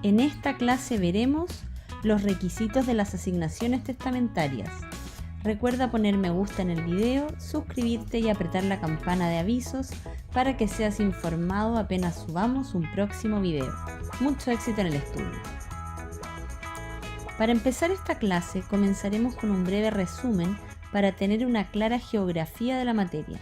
En esta clase veremos los requisitos de las asignaciones testamentarias. Recuerda poner me gusta en el video, suscribirte y apretar la campana de avisos para que seas informado apenas subamos un próximo video. Mucho éxito en el estudio. Para empezar esta clase comenzaremos con un breve resumen para tener una clara geografía de la materia.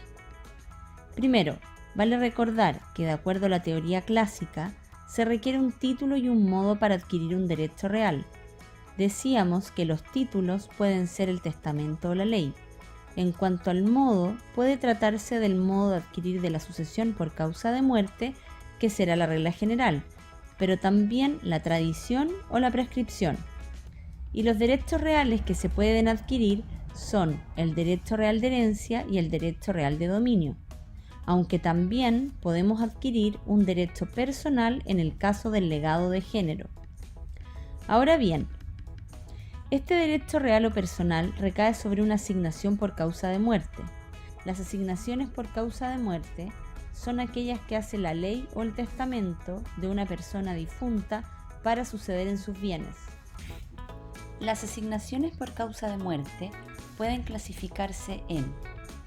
Primero, vale recordar que de acuerdo a la teoría clásica, se requiere un título y un modo para adquirir un derecho real. Decíamos que los títulos pueden ser el testamento o la ley. En cuanto al modo, puede tratarse del modo de adquirir de la sucesión por causa de muerte, que será la regla general, pero también la tradición o la prescripción. Y los derechos reales que se pueden adquirir son el derecho real de herencia y el derecho real de dominio, aunque también podemos adquirir un derecho personal en el caso del legado de género. Ahora bien, este derecho real o personal recae sobre una asignación por causa de muerte. Las asignaciones por causa de muerte son aquellas que hace la ley o el testamento de una persona difunta para suceder en sus bienes. Las asignaciones por causa de muerte pueden clasificarse en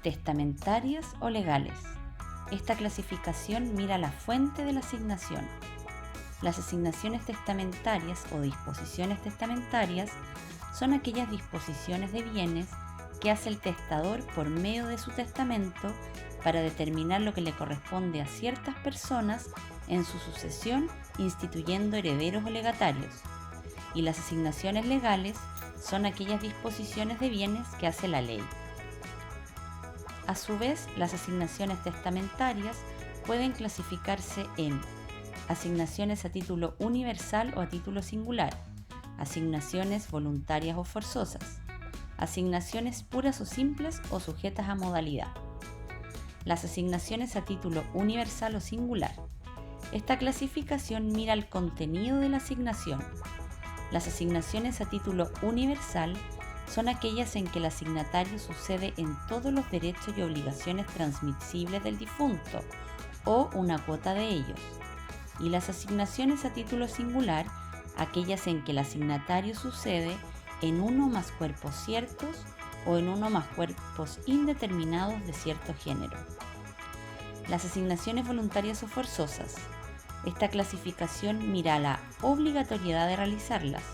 testamentarias o legales. Esta clasificación mira la fuente de la asignación. Las asignaciones testamentarias o disposiciones testamentarias son aquellas disposiciones de bienes que hace el testador por medio de su testamento para determinar lo que le corresponde a ciertas personas en su sucesión, instituyendo herederos o legatarios. Y las asignaciones legales son aquellas disposiciones de bienes que hace la ley. A su vez, las asignaciones testamentarias pueden clasificarse en asignaciones a título universal o a título singular, asignaciones voluntarias o forzosas, asignaciones puras o simples o sujetas a modalidad. Las asignaciones a título universal o singular. Esta clasificación mira el contenido de la asignación. Las asignaciones a título universal son aquellas en que el asignatario sucede en todos los derechos y obligaciones transmisibles del difunto o una cuota de ellos. Y las asignaciones a título singular, aquellas en que el asignatario sucede en uno o más cuerpos ciertos o en uno o más cuerpos indeterminados de cierto género. Las asignaciones voluntarias o forzosas. Esta clasificación mira la obligatoriedad de realizarlas.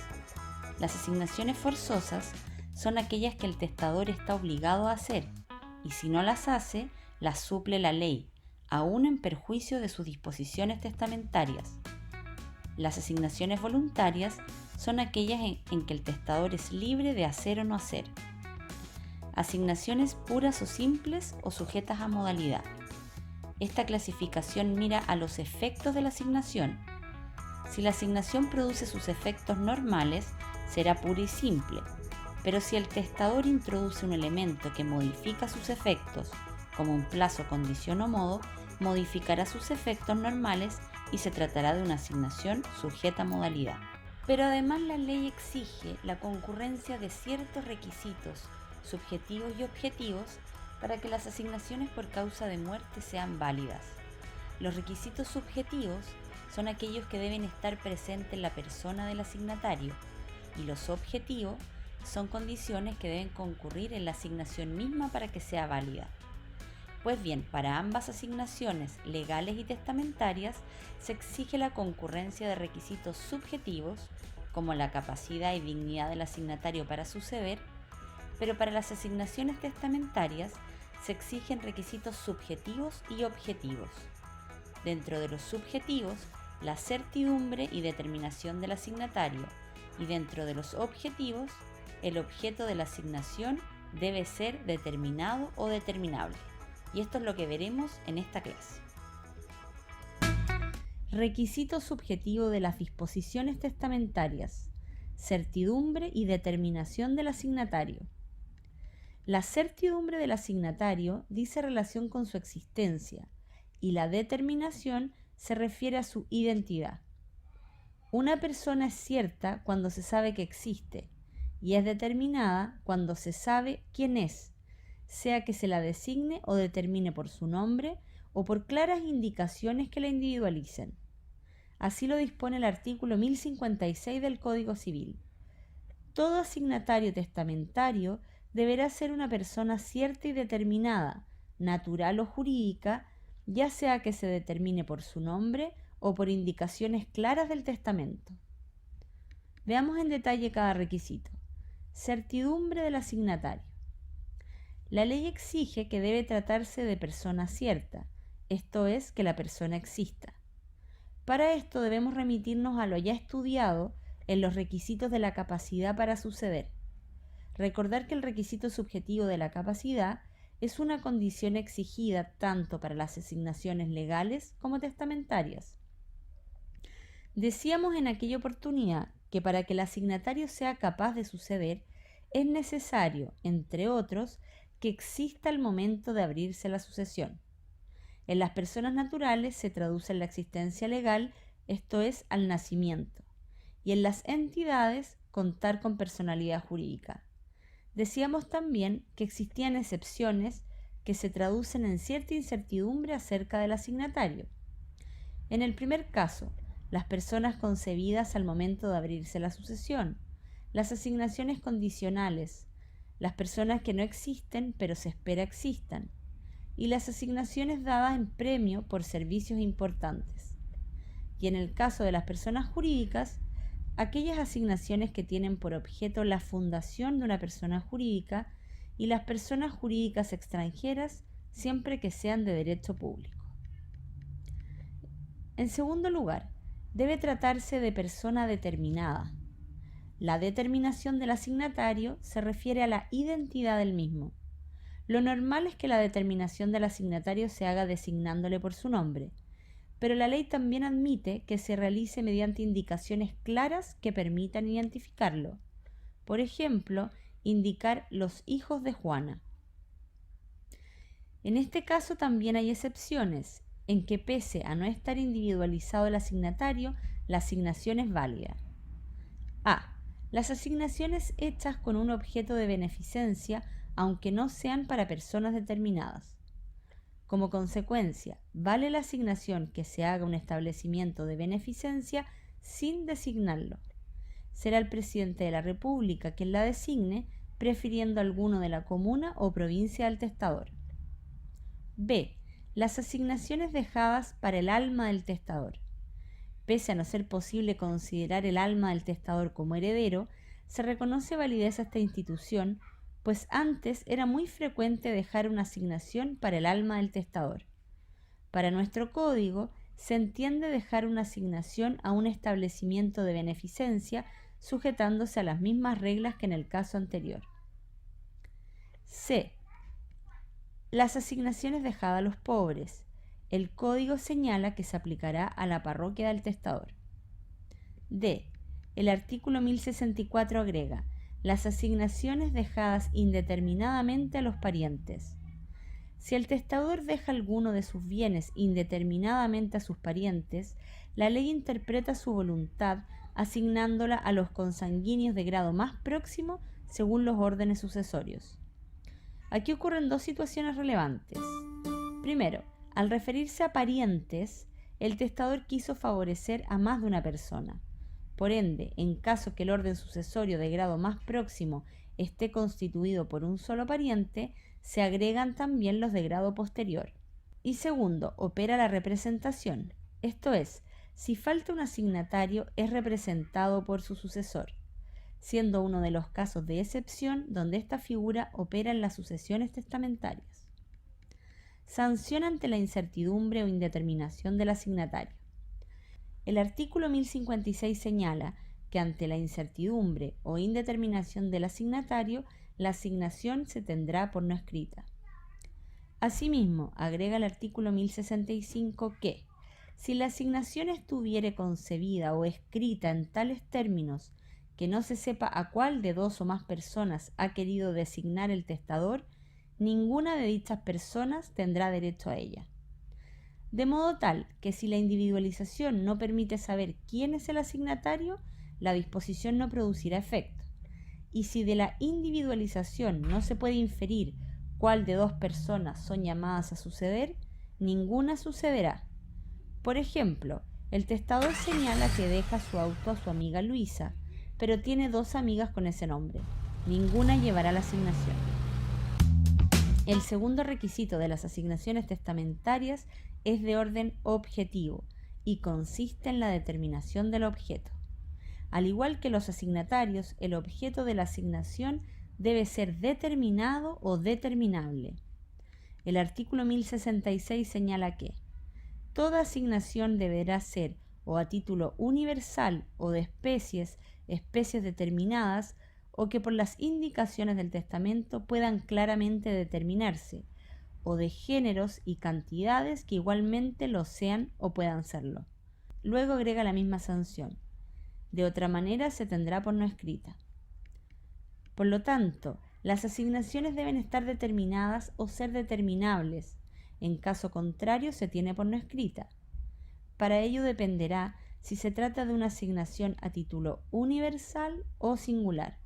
Las asignaciones forzosas son aquellas que el testador está obligado a hacer, y si no las hace, las suple la ley, aún en perjuicio de sus disposiciones testamentarias. Las asignaciones voluntarias son aquellas en que el testador es libre de hacer o no hacer. Asignaciones puras o simples o sujetas a modalidad. Esta clasificación mira a los efectos de la asignación. Si la asignación produce sus efectos normales, será pura y simple, pero si el testador introduce un elemento que modifica sus efectos, como un plazo, condición o modo, modificará sus efectos normales y se tratará de una asignación sujeta a modalidad. Pero además la ley exige la concurrencia de ciertos requisitos subjetivos y objetivos para que las asignaciones por causa de muerte sean válidas. Los requisitos subjetivos son aquellos que deben estar presentes en la persona del asignatario, y los objetivos son condiciones que deben concurrir en la asignación misma para que sea válida. Pues bien, para ambas asignaciones, legales y testamentarias, se exige la concurrencia de requisitos subjetivos, como la capacidad y dignidad del asignatario para suceder, pero para las asignaciones testamentarias se exigen requisitos subjetivos y objetivos. Dentro de los subjetivos, la certidumbre y determinación del asignatario, y dentro de los objetivos, el objeto de la asignación debe ser determinado o determinable. Y esto es lo que veremos en esta clase. Requisito subjetivo de las disposiciones testamentarias: certidumbre y determinación del asignatario. La certidumbre del asignatario dice relación con su existencia y la determinación se refiere a su identidad. Una persona es cierta cuando se sabe que existe y es determinada cuando se sabe quién es, sea que se la designe o determine por su nombre o por claras indicaciones que la individualicen. Así lo dispone el artículo 1056 del Código Civil. Todo asignatario testamentario deberá ser una persona cierta y determinada, natural o jurídica, ya sea que se determine por su nombre o por indicaciones claras del testamento. Veamos en detalle cada requisito. Certidumbre del asignatario. La ley exige que debe tratarse de persona cierta, esto es, que la persona exista. Para esto debemos remitirnos a lo ya estudiado en los requisitos de la capacidad para suceder. Recordar que el requisito subjetivo de la capacidad es una condición exigida tanto para las asignaciones legales como testamentarias. Decíamos en aquella oportunidad que para que el asignatario sea capaz de suceder es necesario, entre otros, que exista al momento de abrirse la sucesión. En las personas naturales se traduce en la existencia legal, esto es, al nacimiento, y en las entidades contar con personalidad jurídica. Decíamos también que existían excepciones que se traducen en cierta incertidumbre acerca del asignatario. En el primer caso, las personas concebidas al momento de abrirse la sucesión, las asignaciones condicionales, las personas que no existen pero se espera existan, y las asignaciones dadas en premio por servicios importantes. Y en el caso de las personas jurídicas, aquellas asignaciones que tienen por objeto la fundación de una persona jurídica y las personas jurídicas extranjeras siempre que sean de derecho público. En segundo lugar, debe tratarse de persona determinada. La determinación del asignatario se refiere a la identidad del mismo. Lo normal es que la determinación del asignatario se haga designándole por su nombre, pero la ley también admite que se realice mediante indicaciones claras que permitan identificarlo. Por ejemplo, indicar los hijos de Juana. En este caso también hay excepciones, en que pese a no estar individualizado el asignatario, la asignación es válida. A. Las asignaciones hechas con un objeto de beneficencia, aunque no sean para personas determinadas. Como consecuencia, vale la asignación que se haga un establecimiento de beneficencia sin designarlo. Será el presidente de la República quien la designe, prefiriendo alguno de la comuna o provincia del testador. B. Las asignaciones dejadas para el alma del testador. Pese a no ser posible considerar el alma del testador como heredero, se reconoce validez a esta institución, pues antes era muy frecuente dejar una asignación para el alma del testador. Para nuestro código, se entiende dejar una asignación a un establecimiento de beneficencia sujetándose a las mismas reglas que en el caso anterior. C. Las asignaciones dejadas a los pobres. El código señala que se aplicará a la parroquia del testador. D. El artículo 1064 agrega las asignaciones dejadas indeterminadamente a los parientes. Si el testador deja alguno de sus bienes indeterminadamente a sus parientes, la ley interpreta su voluntad asignándola a los consanguíneos de grado más próximo según los órdenes sucesorios. Aquí ocurren dos situaciones relevantes. Primero, al referirse a parientes, el testador quiso favorecer a más de una persona. Por ende, en caso que el orden sucesorio de grado más próximo esté constituido por un solo pariente, se agregan también los de grado posterior. Y segundo, opera la representación, esto es, si falta un asignatario es representado por su sucesor, siendo uno de los casos de excepción donde esta figura opera en las sucesiones testamentarias. Sanción ante la incertidumbre o indeterminación del asignatario. El artículo 1056 señala que ante la incertidumbre o indeterminación del asignatario, la asignación se tendrá por no escrita. Asimismo, agrega el artículo 1065 que, si la asignación estuviere concebida o escrita en tales términos que no se sepa a cuál de dos o más personas ha querido designar el testador, ninguna de dichas personas tendrá derecho a ella. De modo tal que si la individualización no permite saber quién es el asignatario, la disposición no producirá efecto. Y si de la individualización no se puede inferir cuál de dos personas son llamadas a suceder, ninguna sucederá. Por ejemplo, El testador señala que deja su auto a su amiga Luisa, pero tiene 2 amigas con ese nombre. Ninguna llevará la asignación. El segundo requisito de las asignaciones testamentarias es de orden objetivo y consiste en la determinación del objeto. Al igual que los asignatarios, el objeto de la asignación debe ser determinado o determinable. El artículo 1066 señala que toda asignación deberá ser o a título universal o de especies determinadas, o que por las indicaciones del testamento puedan claramente determinarse, o de géneros y cantidades que igualmente lo sean o puedan serlo. Luego agrega la misma sanción. De otra manera se tendrá por no escrita. Por lo tanto, las asignaciones deben estar determinadas o ser determinables. En caso contrario, se tiene por no escrita. Para ello dependerá si se trata de una asignación a título universal o singular.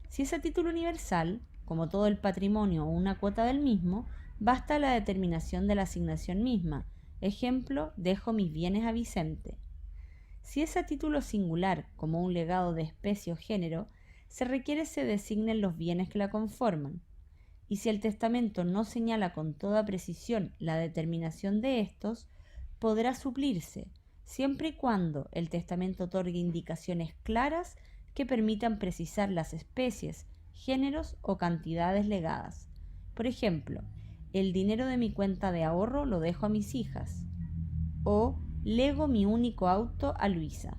Si es a título universal, como todo el patrimonio o una cuota del mismo, basta la determinación de la asignación misma. Ejemplo, dejo mis bienes a Vicente. Si es a título singular, como un legado de especie o género, se requiere se designen los bienes que la conforman. Y si el testamento no señala con toda precisión la determinación de estos, podrá suplirse, siempre y cuando el testamento otorgue indicaciones claras que permitan precisar las especies, géneros o cantidades legadas. Por ejemplo, el dinero de mi cuenta de ahorro lo dejo a mis hijas, o lego mi único auto a Luisa.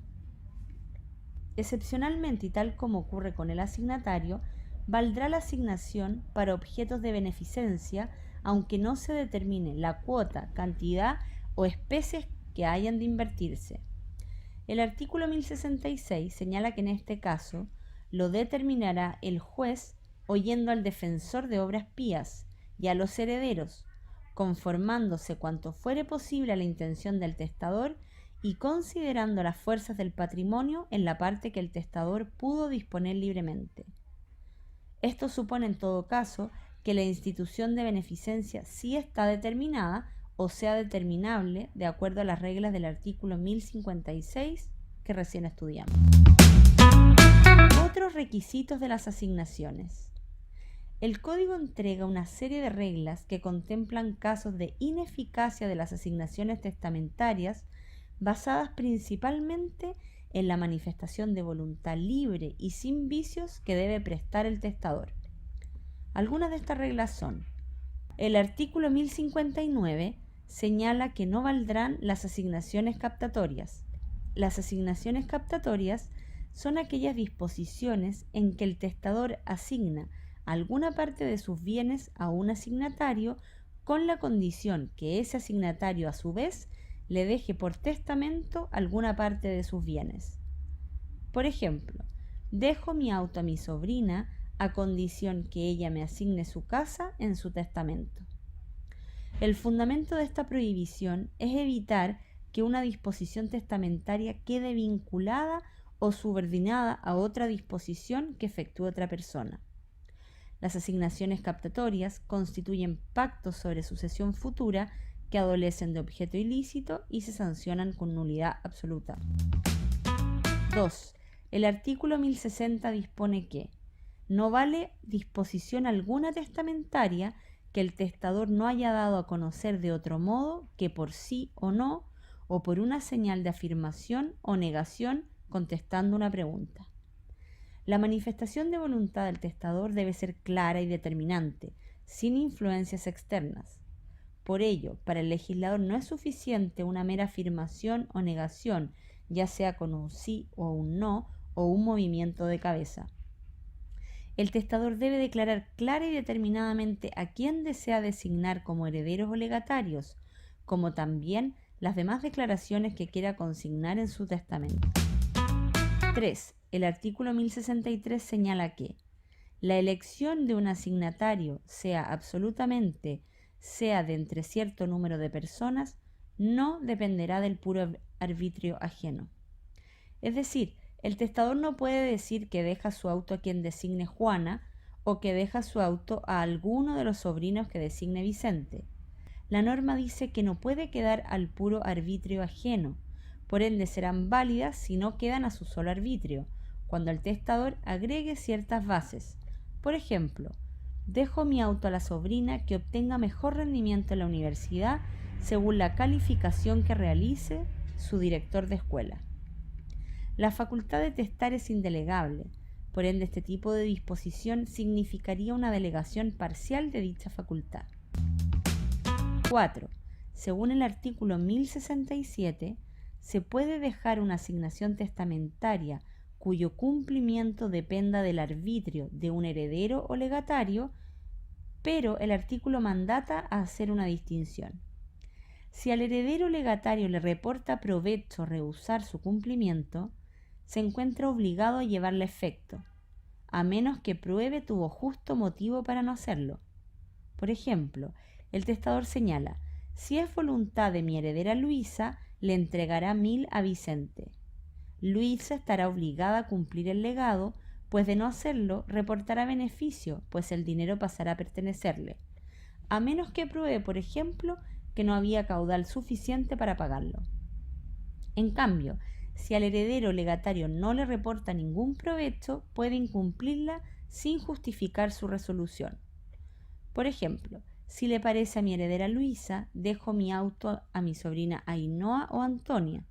Excepcionalmente, y tal como ocurre con el asignatario, valdrá la asignación para objetos de beneficencia, aunque no se determine la cuota, cantidad o especies que hayan de invertirse. El artículo 1066 señala que en este caso lo determinará el juez oyendo al defensor de obras pías y a los herederos, conformándose cuanto fuere posible a la intención del testador y considerando las fuerzas del patrimonio en la parte que el testador pudo disponer libremente. Esto supone en todo caso que la institución de beneficencia sí está determinada o sea determinable de acuerdo a las reglas del artículo 1056 que recién estudiamos. Otros requisitos de las asignaciones. El Código entrega una serie de reglas que contemplan casos de ineficacia de las asignaciones testamentarias basadas principalmente en la manifestación de voluntad libre y sin vicios que debe prestar el testador. Algunas de estas reglas son: el artículo 1059 señala que no valdrán las asignaciones captatorias. Las asignaciones captatorias son aquellas disposiciones en que el testador asigna alguna parte de sus bienes a un asignatario con la condición que ese asignatario a su vez le deje por testamento alguna parte de sus bienes. Por ejemplo, dejo mi auto a mi sobrina a condición que ella me asigne su casa en su testamento. El fundamento de esta prohibición es evitar que una disposición testamentaria quede vinculada o subordinada a otra disposición que efectúe otra persona. Las asignaciones captatorias constituyen pactos sobre sucesión futura que adolecen de objeto ilícito y se sancionan con nulidad absoluta. 2. El artículo 1060 dispone que no vale disposición alguna testamentaria que el testador no haya dado a conocer de otro modo que por sí o no, o por una señal de afirmación o negación contestando una pregunta. La manifestación de voluntad del testador debe ser clara y determinante, sin influencias externas. Por ello, para el legislador no es suficiente una mera afirmación o negación, ya sea con un sí o un no, o un movimiento de cabeza. El testador debe declarar clara y determinadamente a quién desea designar como herederos o legatarios, como también las demás declaraciones que quiera consignar en su testamento. 3. El artículo 1063 señala que la elección de un asignatario, sea de entre cierto número de personas, no dependerá del puro arbitrio ajeno. Es decir, el testador no puede decir que deja su auto a quien designe Juana o que deja su auto a alguno de los sobrinos que designe Vicente. la norma dice que no puede quedar al puro arbitrio ajeno, por ende serán válidas si no quedan a su solo arbitrio, cuando el testador agregue ciertas bases. Por ejemplo, dejo mi auto a la sobrina que obtenga mejor rendimiento en la universidad según la calificación que realice su director de escuela. La facultad de testar es indelegable, por ende este tipo de disposición significaría una delegación parcial de dicha facultad. 4. Según el artículo 1067, se puede dejar una asignación testamentaria cuyo cumplimiento dependa del arbitrio de un heredero o legatario, pero el artículo mandata a hacer una distinción. Si al heredero legatario le reporta provecho rehusar su cumplimiento, se encuentra obligado a llevarle efecto, a menos que pruebe tuvo justo motivo para no hacerlo. Por ejemplo, el testador señala: si es voluntad de mi heredera Luisa, le entregará 1000 a Vicente. Luisa estará obligada a cumplir el legado, pues de no hacerlo reportará beneficio, pues el dinero pasará a pertenecerle, a menos que pruebe, por ejemplo, que no había caudal suficiente para pagarlo. En cambio, si al heredero legatario no le reporta ningún provecho, puede incumplirla sin justificar su resolución. Por ejemplo, si le parece a mi heredera Luisa, dejo mi auto a mi sobrina Ainhoa o Antonia.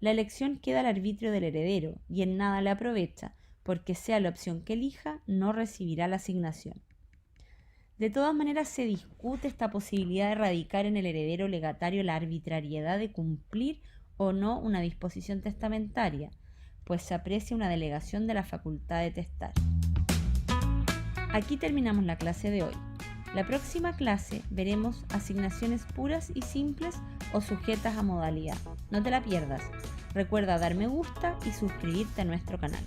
La elección queda al arbitrio del heredero y en nada le aprovecha, porque sea la opción que elija, no recibirá la asignación. De todas maneras, se discute esta posibilidad de radicar en el heredero legatario la arbitrariedad de cumplir o no una disposición testamentaria, pues se aprecia una delegación de la facultad de testar. Aquí terminamos la clase de hoy. La próxima clase veremos asignaciones puras y simples o sujetas a modalidad. No te la pierdas. Recuerda dar me gusta y suscribirte a nuestro canal.